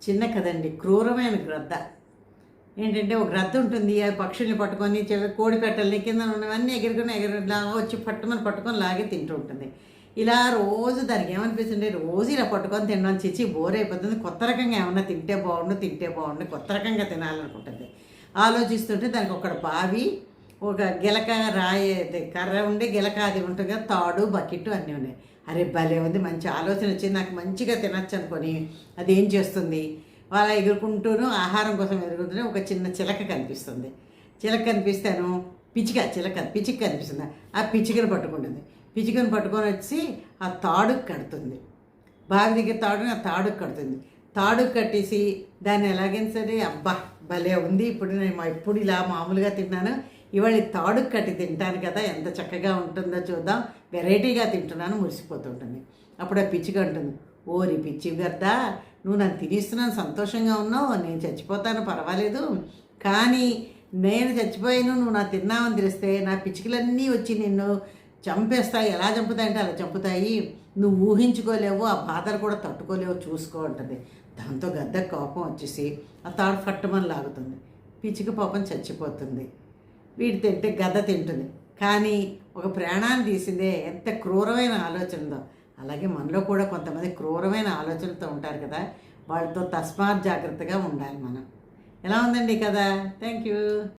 చిన్న కదండి, క్రూరమైన గ్రద్ద. ఏంటంటే ఒక గ్రద్ద ఉంటుంది, ఆ పక్షుల్ని పట్టుకొని కోడి పెట్టల్ని కింద ఉన్నవన్నీ ఎగురుకొని వచ్చి పట్టుకొని లాగే తింటూ ఉంటుంది. ఇలా రోజు దానికి ఏమనిపిస్తుంది, రోజు ఇలా పట్టుకొని తినడం చిచ్చి బోర్ అయిపోతుంది, కొత్త రకంగా ఏమన్నా తింటే బాగుండు కొత్త రకంగా తినాలనుకుంటుంది. ఆలోచిస్తుంటే దానికి ఒక బావి, ఒక గిలక రాయి కర్ర ఉండి గిలక అది ఉంటుంది కదా, తాడు బకెట్ అన్నీ ఉన్నాయి. అరే భలే ఉంది, మంచి ఆలోచన వచ్చింది, నాకు మంచిగా తినచ్చు అనుకొని అది ఏం చేస్తుంది, వాళ్ళ ఎగురుకుంటూను ఆహారం కోసం ఎదుర్కొంటూనే ఒక చిన్న చిలక కనిపిస్తుంది. చిలక కనిపిస్తాను, పిచ్చిక కనిపిస్తుంది. ఆ పిచ్చికను పట్టుకుంటుంది. పిచ్చికను పట్టుకొని వచ్చి ఆ తాడుకు కడుతుంది. బావి దగ్గర ఆ తాడుకు కడుతుంది. తాడుకు కట్టేసి దాన్ని ఎలాగైనా సరే, అబ్బా భలే ఉంది, ఇప్పుడు ఇలా మామూలుగా తిన్నాను, ఇవాళ తాడుకు కట్టి తింటాను కదా, ఎంత చక్కగా ఉంటుందో చూద్దాం, వెరైటీగా తింటున్నాను, మురిసిపోతుంటుంది. అప్పుడు ఆ పిచ్చిగా ఉంటుంది, ఓరి పిచ్చి గద్దా, నువ్వు నన్ను తినేస్తున్నాను, సంతోషంగా ఉన్నావు, నేను చచ్చిపోతాను పర్వాలేదు, కానీ నేను చచ్చిపోయాను, నువ్వు నా తిన్నావని తెలిస్తే నా పిచ్చికలన్నీ వచ్చి నిన్ను చంపేస్తాయి. ఎలా చంపుతాయంటే అలా చంపుతాయి, నువ్వు ఊహించుకోలేవు, ఆ బాధలు కూడా తట్టుకోలేవు, చూసుకో ఉంటుంది. దాంతో గద్ద కోపం వచ్చేసి ఆ తాడు పట్టమని లాగుతుంది. పిచ్చిక పాపం చచ్చిపోతుంది. వీడు తింటే గద్ద తింటుంది. కానీ ఒక ప్రాణాన్ని తీసిందే ఎంత క్రూరమైన ఆలోచన ఉందో. అలాగే మనలో కూడా కొంతమంది క్రూరమైన ఆలోచనలతో ఉంటారు కదా, వాళ్ళతో తస్మాత్ జాగ్రత్తగా ఉండాలి మనం. ఎలా ఉందండి కదా. Thank you.